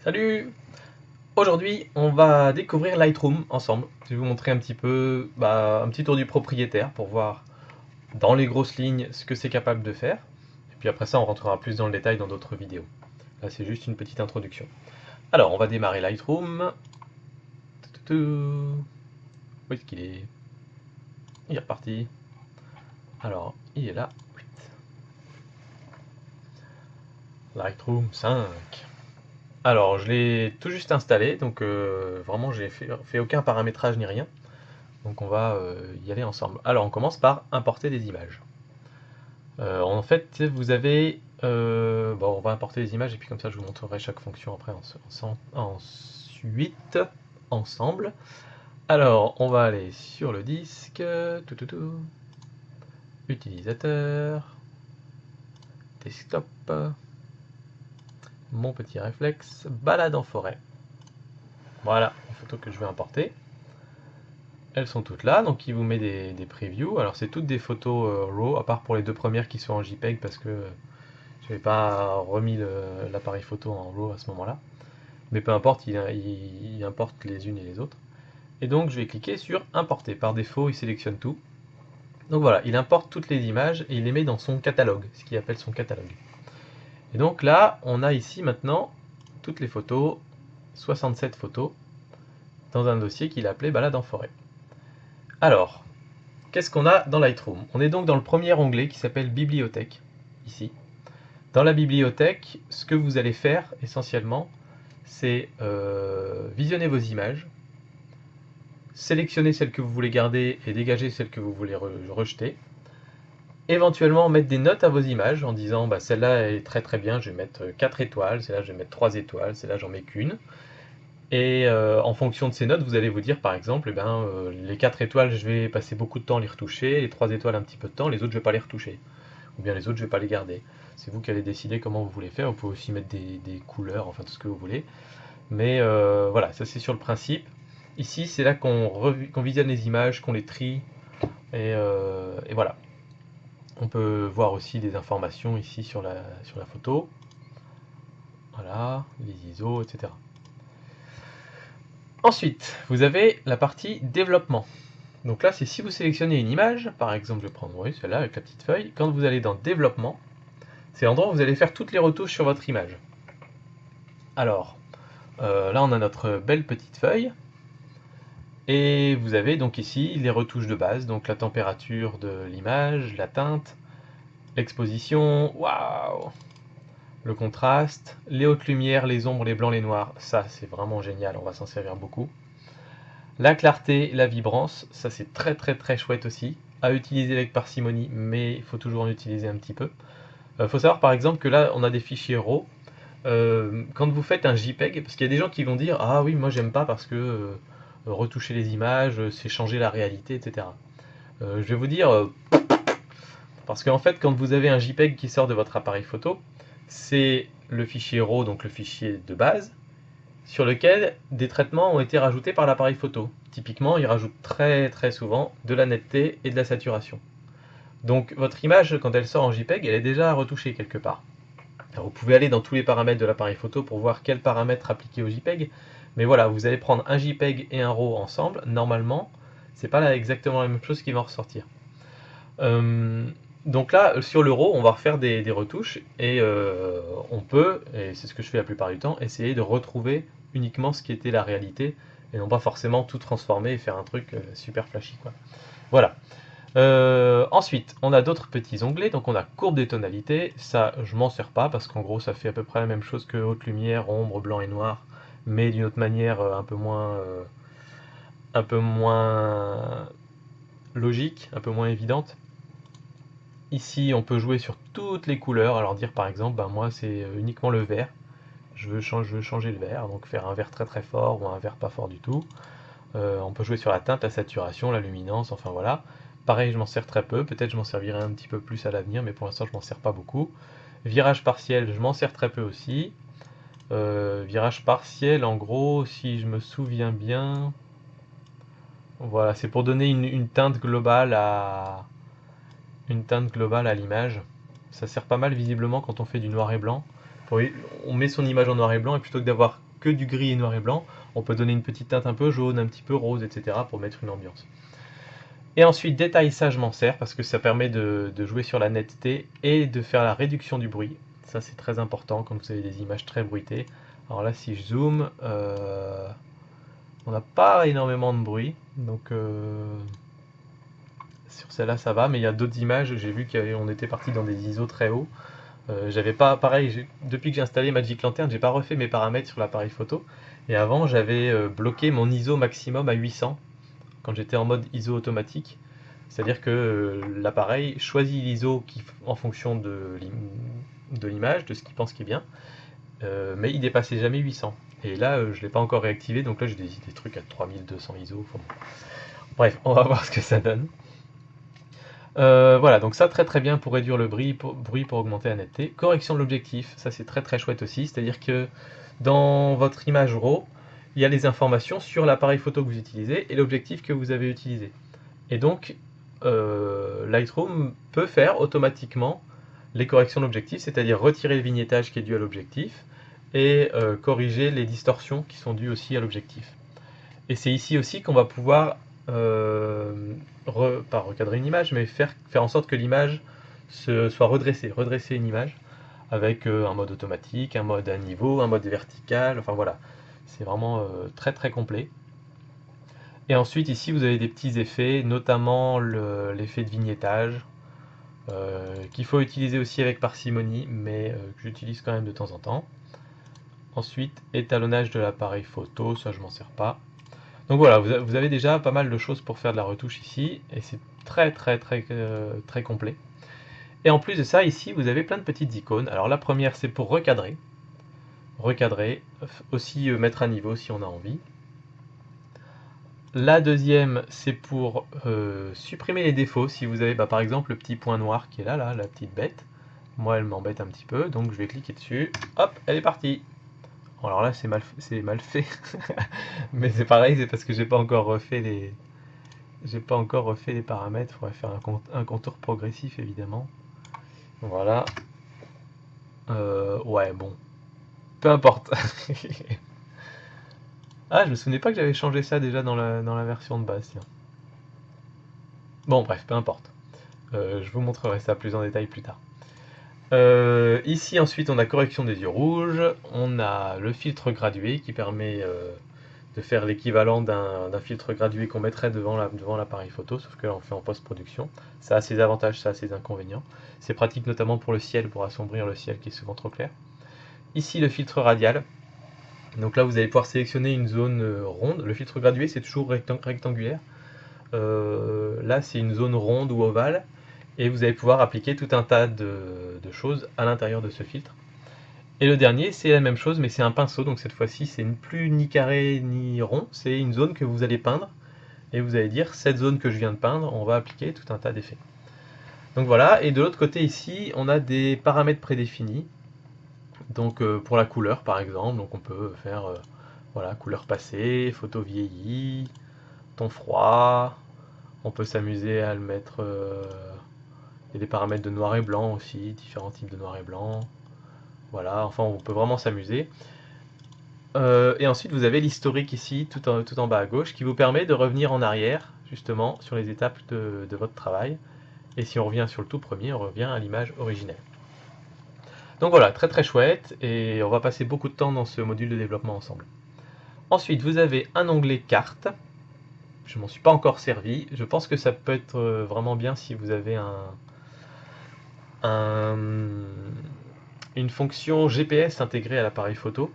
Salut! Aujourd'hui, on va découvrir Lightroom ensemble. Je vais vous montrer un petit peu, un petit tour du propriétaire pour voir dans les grosses lignes ce que c'est capable de faire. Et puis après ça, on rentrera plus dans le détail dans d'autres vidéos. Là, c'est juste une petite introduction. Alors, on va démarrer Lightroom. Où est-ce qu'il est? Il est reparti. Alors, il est là. Lightroom 5. Alors, je l'ai tout juste installé, donc vraiment, j'ai fait aucun paramétrage ni rien. Donc on va y aller ensemble. Alors on commence par importer des images. En fait, vous avez... on va importer les images et puis comme ça je vous montrerai chaque fonction après ensuite ensemble. Alors on va aller sur le disque, utilisateur, desktop, mon petit réflexe, balade en forêt. Voilà les photos que je vais importer. Elles sont toutes là, donc il vous met des previews. Alors c'est toutes des photos RAW, à part pour les deux premières qui sont en JPEG parce que je n'avais pas remis l'appareil photo en RAW à ce moment-là. Mais peu importe, il importe les unes et les autres. Et donc je vais cliquer sur importer. Par défaut, il sélectionne tout. Donc voilà, il importe toutes les images et il les met dans son catalogue, ce qu'il appelle son catalogue. Et donc là, on a ici maintenant toutes les photos, 67 photos, dans un dossier qu'il a appelé balade en forêt. Alors, qu'est-ce qu'on a dans Lightroom? On est donc dans le premier onglet qui s'appelle Bibliothèque, ici. Dans la bibliothèque, ce que vous allez faire essentiellement, c'est visionner vos images, sélectionner celles que vous voulez garder et dégager celles que vous voulez rejeter. Éventuellement mettre des notes à vos images en disant celle-là est très très bien, je vais mettre 4 étoiles, celle-là je vais mettre 3 étoiles, celle-là j'en mets qu'une. Et en fonction de ces notes, vous allez vous dire par exemple, les 4 étoiles, je vais passer beaucoup de temps à les retoucher, les 3 étoiles un petit peu de temps, les autres je vais pas les retoucher. Ou bien les autres je vais pas les garder. C'est vous qui allez décider comment vous voulez faire, vous pouvez aussi mettre des couleurs, enfin tout ce que vous voulez. Mais voilà, ça c'est sur le principe. Ici c'est là qu'on visionne les images, qu'on les trie, et voilà. On peut voir aussi des informations ici sur la photo. Voilà, les ISO, etc. Ensuite, vous avez la partie développement. Donc là, c'est si vous sélectionnez une image, par exemple, je vais prendre celle-là avec la petite feuille, quand vous allez dans développement, c'est l'endroit où vous allez faire toutes les retouches sur votre image. Alors, là on a notre belle petite feuille, et vous avez donc ici les retouches de base, donc la température de l'image, la teinte, l'exposition, waouh, le contraste, les hautes lumières, les ombres, les blancs, les noirs, ça c'est vraiment génial, on va s'en servir beaucoup. La clarté, la vibrance, ça c'est très très très chouette aussi, à utiliser avec parcimonie, mais il faut toujours en utiliser un petit peu. Faut savoir par exemple que là on a des fichiers RAW. Quand vous faites un JPEG, parce qu'il y a des gens qui vont dire ah oui moi j'aime pas parce que retoucher les images c'est changer la réalité, etc. Je vais vous dire parce qu'en fait quand vous avez un JPEG qui sort de votre appareil photo, c'est le fichier RAW, donc le fichier de base, sur lequel des traitements ont été rajoutés par l'appareil photo. Typiquement, il rajoute très très souvent de la netteté et de la saturation. Donc votre image, quand elle sort en JPEG, elle est déjà retouchée quelque part. Alors, vous pouvez aller dans tous les paramètres de l'appareil photo pour voir quels paramètres appliquer au JPEG. Mais voilà, vous allez prendre un JPEG et un RAW ensemble. Normalement, c'est pas là exactement la même chose qui va ressortir. Euh, donc là, sur le RAW, on va refaire des retouches et on peut, et c'est ce que je fais la plupart du temps, essayer de retrouver uniquement ce qui était la réalité et non pas forcément tout transformer et faire un truc super flashy, quoi. Voilà. Ensuite, on a d'autres petits onglets. Donc on a courbe des tonalités. Ça, je m'en sers pas parce qu'en gros, ça fait à peu près la même chose que haute lumière, ombre, blanc et noir, mais d'une autre manière un peu moins logique, un peu moins évidente. Ici, on peut jouer sur toutes les couleurs. Alors dire par exemple, moi c'est uniquement le vert. Je veux changer le vert, donc faire un vert très très fort ou un vert pas fort du tout. On peut jouer sur la teinte, la saturation, la luminance, enfin voilà. Pareil, je m'en sers très peu, peut-être je m'en servirai un petit peu plus à l'avenir, mais pour l'instant je m'en sers pas beaucoup. Virage partiel, je m'en sers très peu aussi. Virage partiel, en gros, si je me souviens bien, voilà, c'est pour donner une teinte globale à l'image. Ça sert pas mal visiblement quand on fait du noir et blanc. On met son image en noir et blanc et plutôt que d'avoir que du gris et noir et blanc, on peut donner une petite teinte un peu jaune, un petit peu rose, etc. pour mettre une ambiance. Et ensuite, détail, ça je m'en sers parce que ça permet de jouer sur la netteté et de faire la réduction du bruit. Ça c'est très important quand vous avez des images très bruitées. Alors là, si je zoome, on n'a pas énormément de bruit, donc sur celle-là ça va, mais il y a d'autres images, j'ai vu qu'on était parti dans des ISO très hauts. J'avais pas, pareil, depuis que j'ai installé Magic Lantern, j'ai pas refait mes paramètres sur l'appareil photo. Et avant, j'avais bloqué mon ISO maximum à 800 quand j'étais en mode ISO automatique. C'est-à-dire que l'appareil choisit l'ISO en fonction de l'image, de ce qu'il pense qui est bien, mais il dépassait jamais 800. Et là, je ne l'ai pas encore réactivé, donc là j'ai des trucs à 3200 ISO. Enfin, bon. Bref, on va voir ce que ça donne. Voilà, donc ça très très bien pour réduire le bruit, pour augmenter la netteté. Correction de l'objectif, ça c'est très très chouette aussi, c'est-à-dire que dans votre image RAW, il y a les informations sur l'appareil photo que vous utilisez et l'objectif que vous avez utilisé. Et donc, Lightroom peut faire automatiquement les corrections d'objectif, c'est-à-dire retirer le vignettage qui est dû à l'objectif et corriger les distorsions qui sont dues aussi à l'objectif. Et c'est ici aussi qu'on va pouvoir, pas recadrer une image, mais faire en sorte que l'image soit redresser une image avec un mode automatique, un mode à niveau, un mode vertical, enfin voilà. C'est vraiment très très complet. Et ensuite ici vous avez des petits effets, notamment l'effet de vignettage, qu'il faut utiliser aussi avec parcimonie, mais que j'utilise quand même de temps en temps. Ensuite, étalonnage de l'appareil photo, ça je m'en sers pas. Donc voilà, vous avez déjà pas mal de choses pour faire de la retouche ici, et c'est très très très très complet. Et en plus de ça, ici vous avez plein de petites icônes. Alors la première c'est pour recadrer, aussi mettre à niveau si on a envie. La deuxième c'est pour supprimer les défauts, si vous avez par exemple le petit point noir qui est là, la petite bête. Moi elle m'embête un petit peu, donc je vais cliquer dessus, hop, elle est partie. Alors là c'est mal fait, mais c'est pareil, c'est parce que j'ai pas encore refait les paramètres. Il faudrait faire un contour progressif évidemment. Voilà. Ouais, bon. Peu importe. Ah, je me souvenais pas que j'avais changé ça déjà dans la version de base. Tiens. Bon, bref, peu importe. Je vous montrerai ça plus en détail plus tard. Ici, ensuite, on a correction des yeux rouges. On a le filtre gradué qui permet de faire l'équivalent d'un filtre gradué qu'on mettrait devant l'appareil photo, sauf que là on fait en post-production. Ça a ses avantages, ça a ses inconvénients. C'est pratique notamment pour le ciel, pour assombrir le ciel qui est souvent trop clair. Ici le filtre radial. Donc là vous allez pouvoir sélectionner une zone ronde. Le filtre gradué c'est toujours rectangulaire. Là c'est une zone ronde ou ovale. Et vous allez pouvoir appliquer tout un tas de choses à l'intérieur de ce filtre. Et le dernier, c'est la même chose, mais c'est un pinceau, donc cette fois-ci, c'est plus ni carré ni rond, c'est une zone que vous allez peindre, et vous allez dire, cette zone que je viens de peindre, on va appliquer tout un tas d'effets. Donc voilà, et de l'autre côté ici, on a des paramètres prédéfinis, donc pour la couleur par exemple, donc on peut faire, voilà, couleur passée, photo vieillie, ton froid, on peut s'amuser à le mettre, il y a des paramètres de noir et blanc aussi, différents types de noir et blanc. Voilà, enfin on peut vraiment s'amuser. Et ensuite vous avez l'historique ici, tout en bas à gauche, qui vous permet de revenir en arrière, justement, sur les étapes de votre travail. Et si on revient sur le tout premier, on revient à l'image originelle. Donc voilà, très très chouette, et on va passer beaucoup de temps dans ce module de développement ensemble. Ensuite, vous avez un onglet carte. Je m'en suis pas encore servi. Je pense que ça peut être vraiment bien si vous avez une fonction GPS intégrée à l'appareil photo,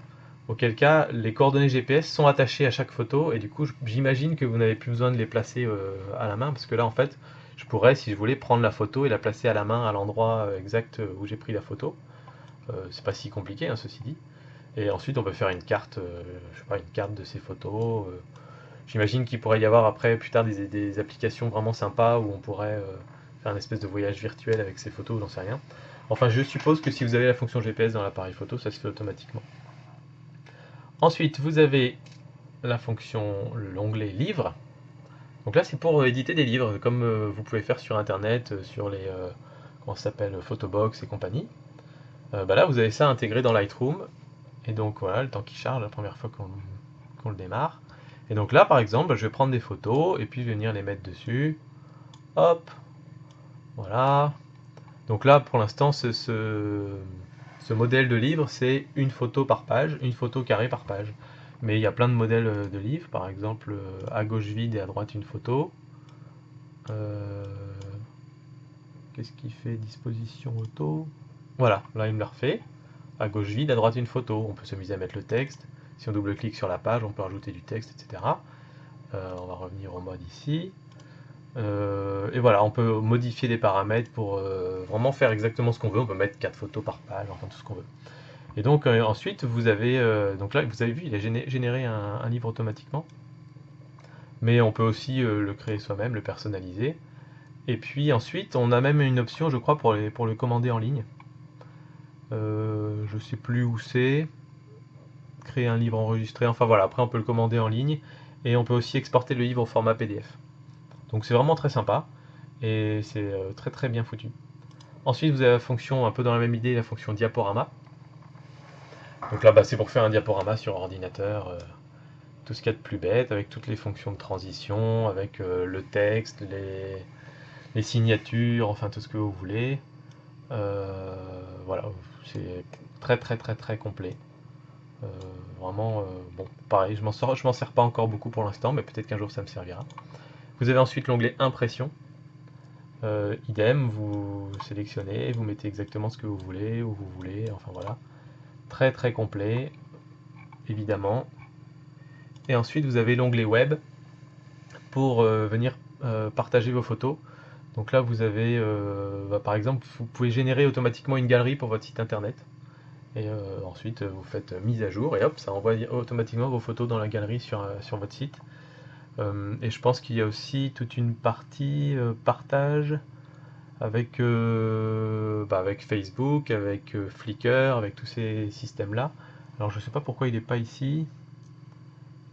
auquel cas les coordonnées GPS sont attachées à chaque photo, et du coup j'imagine que vous n'avez plus besoin de les placer à la main, parce que là en fait je pourrais, si je voulais, prendre la photo et la placer à la main à l'endroit exact où j'ai pris la photo. C'est pas si compliqué, hein, ceci dit. Et ensuite on peut faire une carte, je sais pas, une carte de ces photos. J'imagine qu'il pourrait y avoir après plus tard des applications vraiment sympas où on pourrait faire une espèce de voyage virtuel avec ces photos, j'en sais rien. Enfin, je suppose que si vous avez la fonction GPS dans l'appareil photo, ça se fait automatiquement. Ensuite, vous avez l'onglet livre. Donc là, c'est pour éditer des livres, comme vous pouvez faire sur Internet, sur les comment ça s'appelle, Photobox et compagnie. Là, vous avez ça intégré dans Lightroom. Et donc voilà, le temps qui charge la première fois qu'on le démarre. Et donc là, par exemple, je vais prendre des photos et puis je vais venir les mettre dessus. Hop, voilà. Donc là, pour l'instant, ce modèle de livre, c'est une photo par page, une photo carrée par page. Mais il y a plein de modèles de livres, par exemple, à gauche vide et à droite une photo. Qu'est-ce qu'il fait? Disposition auto. Voilà, là il me l'a refait. À gauche vide, à droite une photo. On peut s'amuser à mettre le texte. Si on double-clique sur la page, on peut rajouter du texte, etc. On va revenir au mode ici. Et voilà, on peut modifier les paramètres pour vraiment faire exactement ce qu'on veut. On peut mettre 4 photos par page, enfin tout ce qu'on veut. Et donc ensuite, vous avez, donc là, vous avez vu, il a généré un livre automatiquement. Mais on peut aussi le créer soi-même, le personnaliser. Et puis ensuite, on a même une option, je crois, pour le commander en ligne. Je sais plus où c'est. Créer un livre enregistré. Enfin voilà, après on peut le commander en ligne. Et on peut aussi exporter le livre au format PDF. Donc c'est vraiment très sympa. Et c'est très très bien foutu. Ensuite, vous avez la fonction, un peu dans la même idée, la fonction diaporama. Donc là, bah, c'est pour faire un diaporama sur ordinateur. Tout ce qu'il y a de plus bête, avec toutes les fonctions de transition, avec le texte, les signatures, enfin tout ce que vous voulez. Voilà, c'est très très très très complet. Euh, Vraiment, bon, pareil, je m'en sers pas encore beaucoup pour l'instant, mais peut-être qu'un jour ça me servira. Vous avez ensuite l'onglet impression. Idem, vous sélectionnez, vous mettez exactement ce que vous voulez, où vous voulez, enfin voilà. Très très complet, évidemment. Et ensuite, vous avez l'onglet web pour venir partager vos photos. Donc là, vous avez, par exemple, vous pouvez générer automatiquement une galerie pour votre site internet. Et ensuite, vous faites mise à jour et hop, ça envoie automatiquement vos photos dans la galerie sur votre site. Et je pense qu'il y a aussi toute une partie partage avec Facebook, avec Flickr, avec tous ces systèmes-là. Alors je sais pas pourquoi il n'est pas ici.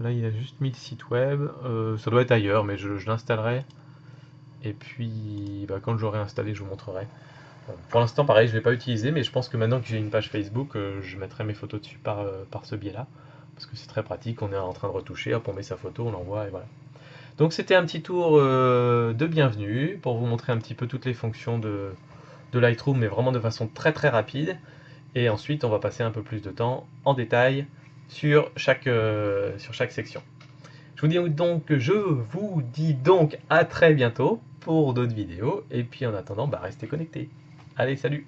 Là, il a juste mis le site web. Ça doit être ailleurs, mais je l'installerai. Et puis, bah, quand j'aurai installé, je vous montrerai. Pour l'instant, pareil, je ne vais pas utiliser, mais je pense que maintenant que j'ai une page Facebook, je mettrai mes photos dessus par ce biais-là. Parce que c'est très pratique, on est en train de retoucher, hop, on met sa photo, on l'envoie, et voilà. Donc c'était un petit tour de bienvenue pour vous montrer un petit peu toutes les fonctions de Lightroom, mais vraiment de façon très très rapide. Et ensuite, on va passer un peu plus de temps en détail sur chaque section. Je vous dis donc à très bientôt pour d'autres vidéos. Et puis en attendant, bah, restez connectés. Allez, salut!